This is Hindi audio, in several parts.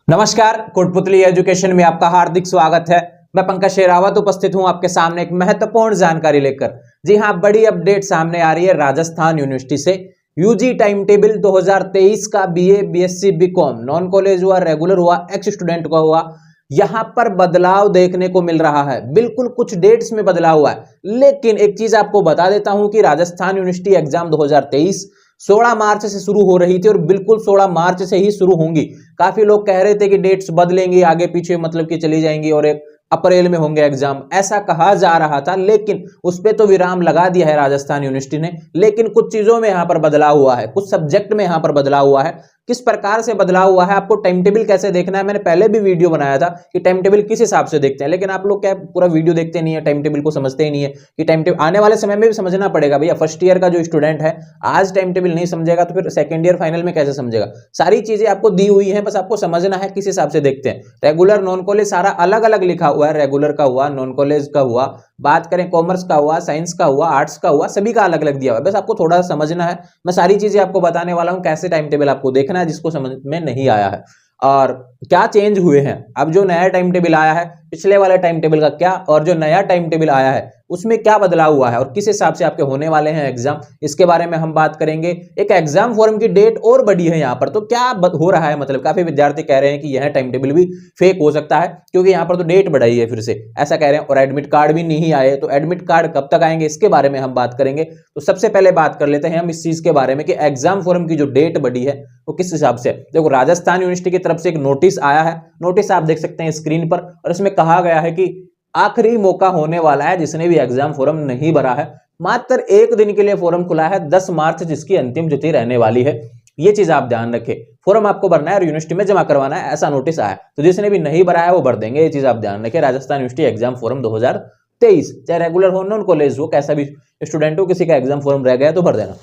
नमस्कार, कोटपुतली एजुकेशन में आपका हार्दिक स्वागत है। मैं पंकज शेरावत उपस्थित हूं आपके सामने एक महत्वपूर्ण जानकारी लेकर। जी हां, बड़ी अपडेट सामने आ रही है राजस्थान यूनिवर्सिटी से। यूजी टाइम टेबल 2023 का BA, BSc, BCom non college हुआ, रेगुलर हुआ, एक्स स्टूडेंट का हुआ, यहां पर बदलाव देखने को मिल रहा है। बिल्कुल कुछ डेट्स में बदलाव हुआ है, लेकिन एक चीज आपको बता देता हूं कि राजस्थान यूनिवर्सिटी एग्जाम 2023 16 मार्च से शुरू हो रही थी और बिल्कुल 16 मार्च से ही शुरू होंगी। काफी लोग कह रहे थे कि डेट्स बदलेंगी, आगे पीछे मतलब कि चली जाएंगी और एक अप्रैल में होंगे एग्जाम, ऐसा कहा जा रहा था। लेकिन उस पे तो विराम लगा दिया है राजस्थान यूनिवर्सिटी ने। लेकिन कुछ चीजों में यहां पर बदलाव हुआ है, कुछ सब्जेक्ट में यहां पर बदलाव हुआ है। किस प्रकार से बदलाव हुआ है, आपको टाइम टेबल कैसे देखना है, मैंने पहले भी वीडियो बनाया था कि टाइम टेबल किस हिसाब से देखते हैं। लेकिन आप लोग क्या पूरा वीडियो देखते नहीं है, टाइम टेबल को समझते ही नहीं है कि टाइम टेबल आने वाले समय में भी समझना पड़ेगा। भैया फर्स्ट ईयर का जो स्टूडेंट है आज टाइम टेबल नहीं समझेगा तो फिर सेकंड ईयर फाइनल में कैसे समझेगा। सारी चीजें आपको दी हुई है, बस आपको समझना है किस हिसाब से देखते हैं। रेगुलर नॉन कॉलेज सारा अलग अलग लिखा हुआ है, रेगुलर का हुआ, नॉन कॉलेज का हुआ, बात करें कॉमर्स का हुआ, साइंस का हुआ, आर्ट्स का हुआ, सभी का अलग अलग दिया हुआ है। बस आपको थोड़ा सा समझना है। मैं सारी चीजें आपको बताने वाला हूं कैसे टाइम टेबल आपको देखना है, जिसको समझ में नहीं आया है और क्या चेंज हुए हैं। अब जो नया टाइम टेबल आया है, पिछले वाले टाइम टेबल का क्या और जो नया टाइम टेबल आया है उसमें क्या बदलाव हुआ है और किस हिसाब से आपके होने वाले हैं एग्जाम, इसके बारे में हम बात करेंगे। एक एग्जाम फॉर्म की डेट और बढ़ी है यहाँ पर, तो क्या हो रहा है, मतलब काफी विद्यार्थी कह रहे हैं कि यह टाइम टेबल भी फेक हो सकता है क्योंकि यहाँ पर तो डेट बढ़ाई है फिर से, ऐसा कह रहे हैं। और एडमिट कार्ड भी नहीं आए, तो एडमिट कार्ड कब तक आएंगे इसके बारे में हम बात करेंगे। तो सबसे पहले बात कर लेते हैं हम इस चीज के बारे में कि एग्जाम फॉर्म की जो डेट बढ़ी है वो किस हिसाब से। देखो, राजस्थान यूनिवर्सिटी की तरफ से एक नोटिस आया है, नोटिस आप देख सकते हैं स्क्रीन पर, और इसमें कहा गया है कि आखिरी मौका होने वाला है जिसने भी एग्जाम फॉर्म नहीं भरा है। मात्र एक दिन के लिए फॉर्म खुला है, 10 मार्च जिसकी अंतिम तिथि रहने वाली है। ये चीज आप ध्यान रखें, फॉर्म आपको भरना है और यूनिवर्सिटी में जमा करवाना है, ऐसा नोटिस आया है। तो जिसने भी नहीं भरा है वो भर देंगे, ये चीज आप ध्यान रखें। राजस्थान यूनिवर्सिटी एग्जाम फॉर्म 2023, चाहे रेगुलर हो, नॉन कॉलेज हो, कैसा भी स्टूडेंट हो, किसी का एग्जाम फॉर्म रह गया तो भर देना।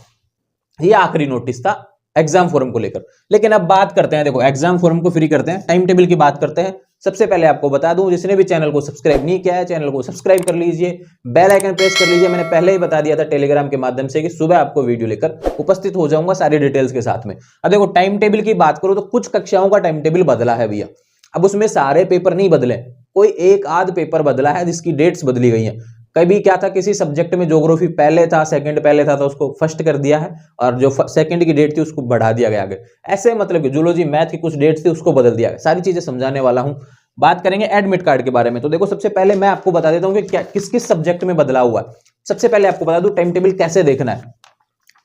ये आखिरी नोटिस था एग्जाम फॉर्म को लेकर। लेकिन अब बात करते हैं, देखो एग्जाम फॉर्म को फ्री करते हैं, टाइम टेबल की बात करते हैं। सबसे पहले आपको बता दूं, जिसने भी चैनल को सब्सक्राइब नहीं किया है चैनल को सब्सक्राइब कर लीजिए, बेल आइकन प्रेस कर लीजिए। मैंने पहले ही बता दिया था टेलीग्राम के माध्यम से कि सुबह आपको वीडियो लेकर उपस्थित हो जाऊंगा सारी डिटेल्स के साथ में। अब देखो टाइम टेबल की बात करूं तो कुछ कक्षाओं का टाइम टेबल बदला है भैया। अब उसमें सारे पेपर नहीं बदले, कोई एक आध पेपर बदला है जिसकी डेट्स बदली गई हैं। कभी क्या था, किसी सब्जेक्ट में ज्योग्राफी पहले था, सेकंड पहले था, तो उसको फर्स्ट कर दिया है और जो सेकंड की डेट थी उसको बढ़ा दिया गया आगे। ऐसे मतलब कि जूलॉजी मैथ की कुछ डेट्स थी उसको बदल दिया गया। सारी चीजें समझाने वाला हूं। बात करेंगे एडमिट कार्ड के बारे में, तो देखो सबसे पहले मैं आपको बता देता हूं कि क्या किस किस सब्जेक्ट में बदलाव हुआ है। सबसे पहले आपको बता दूं टाइम टेबल कैसे देखना है।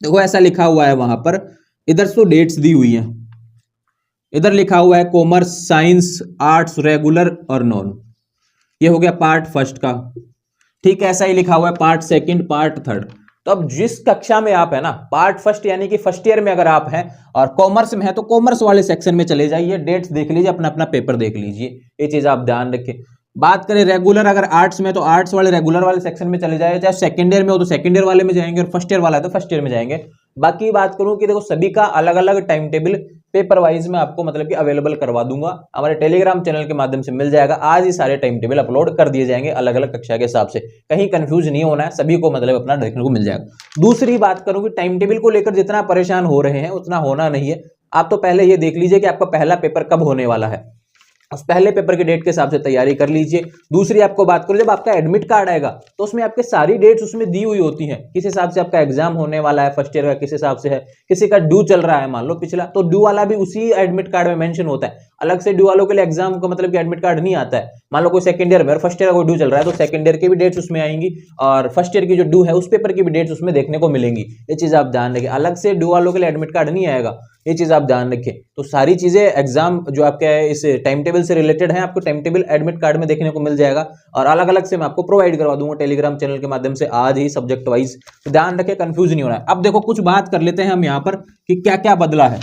देखो ऐसा लिखा हुआ है वहां पर, इधर तो डेट्स दी हुई है, इधर लिखा हुआ है कॉमर्स, साइंस, आर्ट्स, रेगुलर और नॉन। ये हो गया पार्ट फर्स्ट का। ठीक है, ऐसा ही लिखा हुआ है पार्ट सेकंड, पार्ट थर्ड। तो अब जिस कक्षा में आप है ना, पार्ट फर्स्ट यानी कि फर्स्ट ईयर में अगर आप हैं और कॉमर्स में है तो कॉमर्स वाले सेक्शन में चले जाइए, डेट्स देख लीजिए, अपना अपना पेपर देख लीजिए। ये चीज आप ध्यान रखें। बात करें रेगुलर, अगर आर्ट्स में तो आर्ट्स वाले रेगुलर वाले सेक्शन में चले जाइए, चाहे सेकंड ईयर में हो तो सेकंड ईयर वाले में जाएंगे और फर्स्ट ईयर वाला है तो फर्स्ट ईयर में जाएंगे। बाकी बात करूं कि देखो सभी का अलग अलग टाइम टेबल पेपर वाइज में आपको मतलब कि अवेलेबल करवा दूंगा, हमारे टेलीग्राम चैनल के माध्यम से मिल जाएगा। आज ही सारे टाइम टेबल अपलोड कर दिए जाएंगे अलग अलग कक्षा के हिसाब से, कहीं कंफ्यूज नहीं होना है, सभी को मतलब अपना देखने को मिल जाएगा। दूसरी बात करूं कि टाइम टेबल को लेकर जितना परेशान हो रहे हैं उतना होना नहीं है। आप तो पहले ये देख लीजिए कि आपका पहला पेपर कब होने वाला है, उस पहले पेपर की डेट के हिसाब से तैयारी कर लीजिए। दूसरी आपको बात करूं, जब आपका एडमिट कार्ड आएगा तो उसमें आपके सारी डेट्स उसमें दी हुई होती हैं, किस हिसाब से आपका एग्जाम होने वाला है फर्स्ट ईयर का, किस हिसाब से है। किसी का ड्यू चल रहा है मान लो पिछला, तो ड्यू वाला भी उसी एडमिट कार्ड में मेंशन होता है। अलग से ड्यू वालों के लिए एग्जाम का मतलब कि एडमिट कार्ड नहीं आता है। मान लो कोई सेकंड ईयर में और फर्स्ट ईयर का कोई ड्यू चल रहा है तो सेकंड ईयर की भी डेट्स उसमें आएंगी और फर्स्ट ईयर की जो ड्यू है उस पेपर की भी डेट्स उसमें देखने को मिलेंगी। ये चीज आप ध्यान रखें, अलग से ड्यू वालों के लिए एडमिट कार्ड नहीं आएगा, ये चीज आप ध्यान रखें। तो सारी चीजें एग्जाम जो आपके इस टाइम टेबल से रिलेटेड है आपको टाइम टेबल एडमिट कार्ड में देखने को मिल जाएगा और अलग अलग से मैं आपको प्रोवाइड करवा दूंगा टेलीग्राम चैनल के माध्यम से आज ही सब्जेक्ट वाइज। तो ध्यान रखें, कंफ्यूज नहीं होना है। अब देखो कुछ बात कर लेते हैं हम यहाँ पर कि क्या क्या बदला है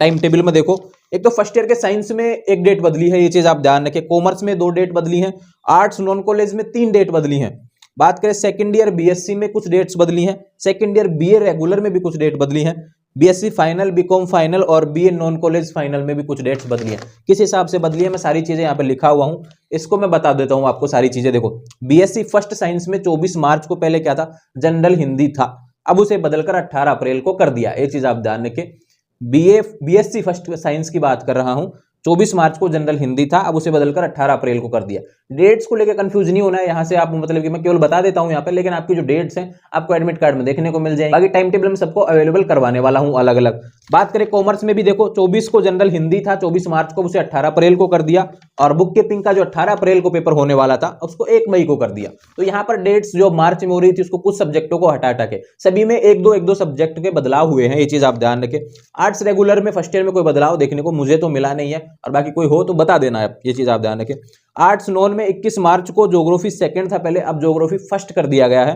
टाइम टेबल में। देखो एक तो फर्स्ट ईयर के साइंस में एक डेट बदली है, ये चीज आप ध्यान रखें। कॉमर्स में 2 डेट बदली हैं, आर्ट्स नॉन कॉलेज में 3 डेट बदली हैं। बात करें सेकंड ईयर बीएससी में कुछ डेट्स बदली हैं, सेकंड ईयर बीए रेगुलर में भी कुछ डेट बदली हैं, बीएससी फाइनल, बीकॉम फाइनल और बीए नॉन कॉलेज फाइनल में भी कुछ डेट्स बदली हैं। किस हिसाब से बदली है मैं सारी चीजें यहाँ पे लिखा हुआ हूँ, इसको मैं बता देता हूँ आपको सारी चीजें। देखो बीएससी फर्स्ट साइंस में 24 मार्च को पहले क्या था, जनरल हिंदी था, अब उसे बदलकर 18 अप्रैल को कर दिया। ये चीज आप ध्यान रखें। बीएससी फर्स्ट साइंस की बात कर रहा हूं, 24 मार्च को जनरल हिंदी था, अब उसे बदलकर 18 अप्रैल को कर दिया। डेट्स को लेकर कंफ्यूज नहीं होना है, यहां से आप मतलब कि मैं केवल बता देता हूं यहां पे, लेकिन आपकी जो डेट्स हैं आपको एडमिट कार्ड में देखने को मिल जाएंगे। बाकी टाइम टेबल में सबको अवेलेबल करवाने वाला हूं अलग अलग। बात करें कॉमर्स में भी देखो 24 को जनरल हिंदी था, 24 मार्च को उसे 18 अप्रैल को कर दिया, और बुक कीपिंग का जो 18 अप्रैल को पेपर होने वाला था उसको 1 मई को कर दिया। तो यहां पर डेट्स जो मार्च में हो रही थी उसको कुछ सब्जेक्टों को हटा के सभी में एक दो सब्जेक्ट के बदलाव हुए हैं, ये चीज आप ध्यान रखें। आर्ट्स रेगुलर में फर्स्ट ईयर में कोई बदलाव देखने को मुझे तो मिला नहीं है, और बाकी कोई हो तो बता देना है, ये चीज आप ध्यान रखें। आर्ट्स नॉन में 21 मार्च को ज्योग्राफी सेकंड था पहले, अब ज्योग्राफी फर्स्ट कर दिया गया है।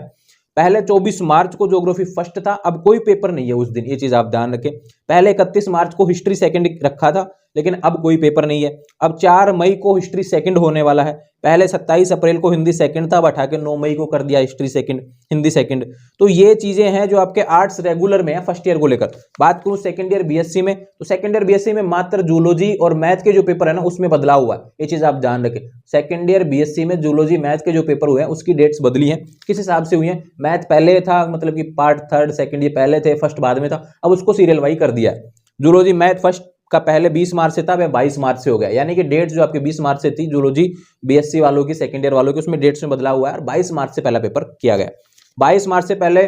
पहले 24 मार्च को ज्योग्राफी फर्स्ट था, अब कोई पेपर नहीं है उस दिन, ये चीज आप ध्यान रखें। पहले 31 मार्च को हिस्ट्री सेकंड रखा था, लेकिन अब कोई पेपर नहीं है। अब 4 मई को हिस्ट्री सेकंड होने वाला है। पहले 27 अप्रैल को हिंदी सेकंड था, अब हटा के 9 मई को कर दिया हिस्ट्री सेकंड, हिंदी सेकंड। तो ये चीजें हैं जो आपके आर्ट्स रेगुलर में है फर्स्ट ईयर को लेकर। बात करूं सेकंड ईयर बीएससी में, तो सेकंड ईयर बीएससी में मात्र जूलॉजी और मैथ के जो पेपर है ना उसमें बदलाव हुआ है, ये चीज आप ध्यान रखें। सेकंड ईयर बीएससी में जूलॉजी मैथ के जो पेपर हुए हैं उसकी डेट्स बदली हैं। किस हिसाब से हुई है? मैथ पहले था, मतलब कि पार्ट थर्ड सेकंड ये पहले थे, फर्स्ट बाद में था, अब उसको सीरियल वाइज कर दिया है। जूलॉजी मैथ फर्स्ट का पहले 20 मार्च से था, वह 22 मार्च से हो गया, यानी कि डेट्स जो आपके 20 मार्च से थी जूलॉजी बीएससी वालों की, सेकंड ईयर वालों की, उसमें डेट्स में बदलाव हुआ है और 22 मार्च से पहला पेपर किया गया। 22 मार्च से पहले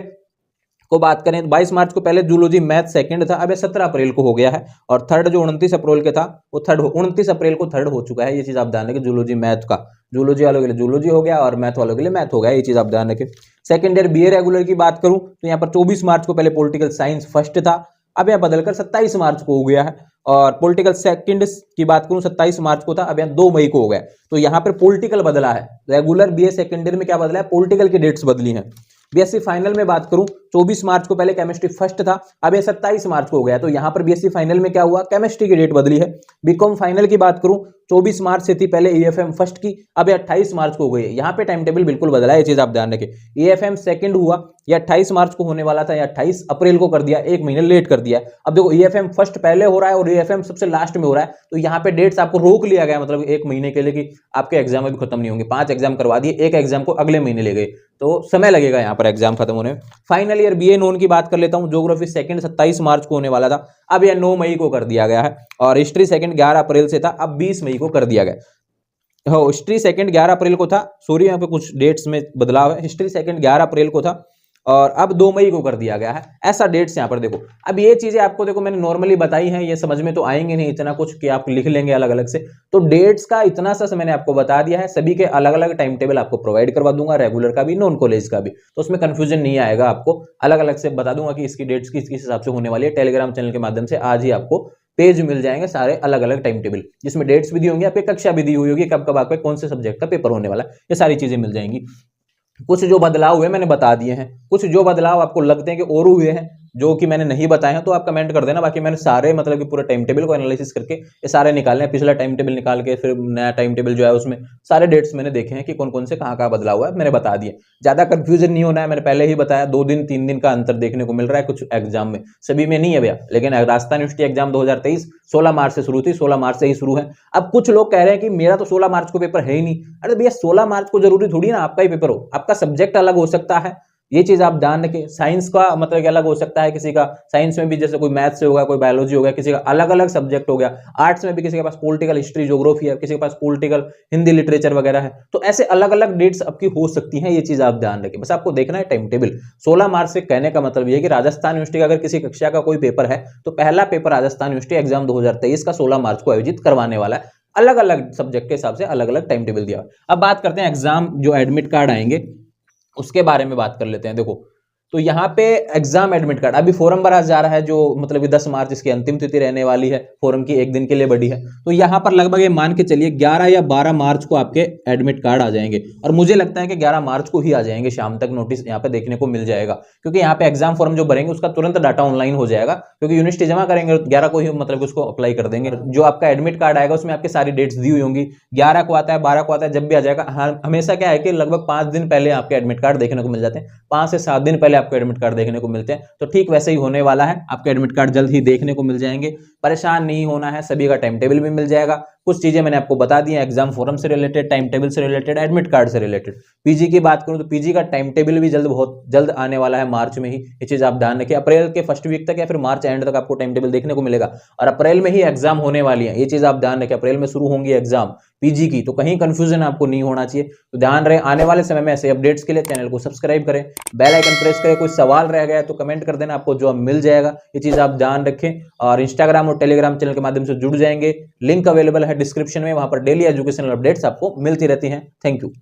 को बात करें तो 22 मार्च को पहले जूलॉजी मैथ सेकंड था, अब ये 17 अप्रैल को हो गया है। और थर्ड जो 29 अप्रैल के था वो 29 अप्रैल को थर्ड हो चुका है, ये चीज आप ध्यान रखें। जूलॉजी मैथ का जूलॉजी वालों के लिए जूलॉजी हो गया और मैथ वालों के लिए मैथ हो गया, ये चीज आप ध्यान रखें। सेकंड ईयर बीए रेगुलर की बात करूं तो यहाँ पर 24 मार्च को पहले पॉलिटिकल साइंस फर्स्ट था, अब यह बदलकर 27 मार्च को हो गया है। और पॉलिटिकल सेकंड की बात करूं 27 मार्च को था, अब यहाँ 2 मई को हो गया। तो यहाँ पर पॉलिटिकल बदला है, रेगुलर बीए सेकंड ईयर में क्या बदला है? पॉलिटिकल की डेट्स बदली हैं। बीएससी फाइनल में बात करूं 24 मार्च को पहले केमिस्ट्री फर्स्ट था, अब ये 27 मार्च को हो गया। तो यहां पर बीएससी फाइनल में क्या हुआ? केमिस्ट्री की डेट बदली है। बीकॉम फाइनल की बात करूं 24 मार्च से थी पहले ईएफएम फर्स्ट की, अब ये 28 मार्च को हो गई है। यहां पे टाइम टेबल बिल्कुल बदला है, ये चीज आप ध्यान रखें। ईएफएम सेकंड हुआ, ये 28 मार्च को होने वाला था, या 28 अप्रैल को कर दिया, 1 महीने लेट कर दिया। अब देखो ईएफएम फर्स्ट पहले हो रहा है और ईएफएम सबसे लास्ट में हो रहा है, तो यहाँ पे डेट्स आपको रोक लिया गया, मतलब 1 महीने के लिए कि आपके एग्जाम अभी खत्म नहीं होंगे। 5 एग्जाम करवा दिए, एक एग्जाम को अगले महीने ले गए, तो समय लगेगा यहाँ पर एग्जाम खत्म होने में। फाइनल ईयर बीए नॉन की बात कर लेता हूँ, ज्योग्राफी सेकंड 27 मार्च को होने वाला था, अब यह 9 मई को कर दिया गया है। और हिस्ट्री सेकंड 11 अप्रैल से था, अब 20 मई को कर दिया गया। हो हिस्ट्री सेकंड 11 अप्रैल को था, सॉरी यहाँ पे कुछ डेट्स में बदलाव है। हिस्ट्री सेकंड 11 अप्रैल को था और अब 2 मई को कर दिया गया है, ऐसा डेट्स यहाँ पर देखो। अब ये चीजें आपको देखो मैंने नॉर्मली बताई हैं, ये समझ में तो आएंगे नहीं इतना कुछ कि आप लिख लेंगे अलग अलग से। तो डेट्स का इतना सा मैंने आपको बता दिया है, सभी के अलग अलग टाइम टेबल आपको प्रोवाइड करवा दूंगा, रेगुलर का भी नॉन कॉलेज का भी, तो उसमें कंफ्यूजन नहीं आएगा। आपको अलग अलग से बता दूंगा कि इसकी डेट्स किस हिसाब से होने वाली है। टेलीग्राम चैनल के माध्यम से आज ही आपको पेज मिल जाएंगे सारे अलग अलग टाइम टेबल, जिसमें डेट्स भी दी होंगी, आपकी कक्षा भी दी हुई होगी, कब कब आपके कौन से सब्जेक्ट का पेपर होने वाला है, ये सारी चीजें मिल जाएंगी। कुछ जो बदलाव हुए मैंने बता दिए हैं, कुछ जो बदलाव आपको लगते हैं कि और हुए हैं जो कि मैंने नहीं बताए हैं तो आप कमेंट कर देना। बाकी मैंने सारे मतलब कि पूरे टाइम टेबल को एनालिसिस करके ये सारे निकालने हैं, पिछला टाइम टेबल निकाल के फिर नया टाइम टेबल जो है उसमें सारे डेट्स मैंने देखे हैं कि कौन कौन से कहाँ बदलाव हुआ है, मैंने बता दिए। ज्यादा कंफ्यूजन नहीं होना है, मैंने पहले ही बताया 2 दिन 3 दिन का अंतर देखने को मिल रहा है कुछ एग्जाम में, सभी में नहीं है भैया। लेकिन राजस्थान यूनिवर्सिटी एग्जाम 2023 16 मार्च से शुरू थी, 16 मार्च से ही शुरू है। अब कुछ लोग कह रहे हैं कि मेरा तो 16 मार्च को पेपर है ही नहीं। अरे भैया 16 मार्च को जरूरी थोड़ी ना आपका ही पेपर हो, आपका सब्जेक्ट अलग हो सकता है, ये चीज आप ध्यान रखें। साइंस का मतलब कि अलग हो सकता है, किसी का साइंस में भी जैसे कोई मैथ से होगा, कोई बायोलॉजी होगा, किसी का अलग अलग सब्जेक्ट हो गया। आर्ट्स में भी किसी के पास पॉलिटिकल हिस्ट्री ज्योग्राफी है, किसी के पास पॉलिटिकल हिंदी लिटरेचर वगैरह है, तो ऐसे अलग अलग डेट्स आपकी हो सकती हैं, ये चीज आप ध्यान रखें। बस आपको देखना है टाइम टेबल। 16 मार्च से कहने का मतलब ये है कि राजस्थान यूनिवर्सिटी का अगर किसी कक्षा का कोई पेपर है तो पहला पेपर राजस्थान यूनिवर्सिटी एग्जाम 2023 का 16 मार्च को आयोजित करवाने वाला है। अलग अलग सब्जेक्ट के हिसाब से अलग अलग टाइम टेबल दिया। अब बात करते हैं एग्जाम जो एडमिट कार्ड आएंगे उसके बारे में बात कर लेते हैं। देखो तो यहाँ पे एग्जाम एडमिट कार्ड अभी फॉर्म भरा जा रहा है, जो मतलब कि 10 मार्च इसकी अंतिम तिथि रहने वाली है, फॉर्म की 1 दिन के लिए बढ़ी है। तो यहाँ पर लगभग ये मान के चलिए 11 या 12 मार्च को आपके एडमिट कार्ड आ जाएंगे, और मुझे लगता है कि 11 मार्च को ही आ जाएंगे, शाम तक नोटिस यहाँ पे देखने को मिल जाएगा, क्योंकि यहाँ पे एग्जाम फॉर्म जो भरेंगे उसका तुरंत डाटा ऑनलाइन हो जाएगा, क्योंकि यूनिवर्सिटी जमा करेंगे 11 को ही मतलब उसको अप्लाई कर देंगे। जो आपका एडमिट कार्ड आएगा उसमें आपकी सारी डेट्स दी हुई होंगी, 11 को आता है 12 को आता है, जब भी आ जाएगा। हमेशा क्या है कि लगभग 5 दिन पहले आपके एडमिट कार्ड देखने को मिल जाते हैं, 5 से 7 दिन पहले आपको एडमिट कार्ड देखने को मिलते हैं। तो ठीक वैसे ही होने वाला है, आपके एडमिट कार्ड जल्द ही देखने को मिल जाएंगे। परेशान नहीं होना है, सभी का टाइम टेबल भी मिल जाएगा। कुछ चीजें मैंने आपको बता दी हैं, एग्जाम फोरम से रिलेटेड, टाइम टेबल से रिलेटेड, एडमिट कार्ड से रिलेटेड। पीजी की बात करूं तो पीजी का टाइम टेबल भी बहुत जल्द आने वाला है, मार्च में ही। ये चीज आप ध्यान रखिए, अप्रैल के फर्स्ट वीक तक या फिर मार्च एंड तक आपको टाइम टेबल देखने को मिलेगा, और अप्रैल में ही एग्जाम होने वाली है, ये चीज आप ध्यान रखिए। अप्रैल में शुरू होंगी एग्जाम पीजी की, तो कहीं कंफ्यूजन आपको नहीं होना चाहिए। तो ध्यान रहे, आने वाले समय में ऐसे अपडेट्स के लिए चैनल को सब्सक्राइब करें, बेल आइकन प्रेस करें। कोई सवाल रह गया तो कमेंट कर देना, आपको जवाब मिल जाएगा। ये चीज आप ध्यान रखें। और इंस्टाग्राम और टेलीग्राम चैनल के माध्यम से जुड़ जाएंगे, लिंक अवेलेबल है डिस्क्रिप्शन में, वहां पर डेली एजुकेशनल अपडेट्स आपको मिलती रहती हैं। Thank you.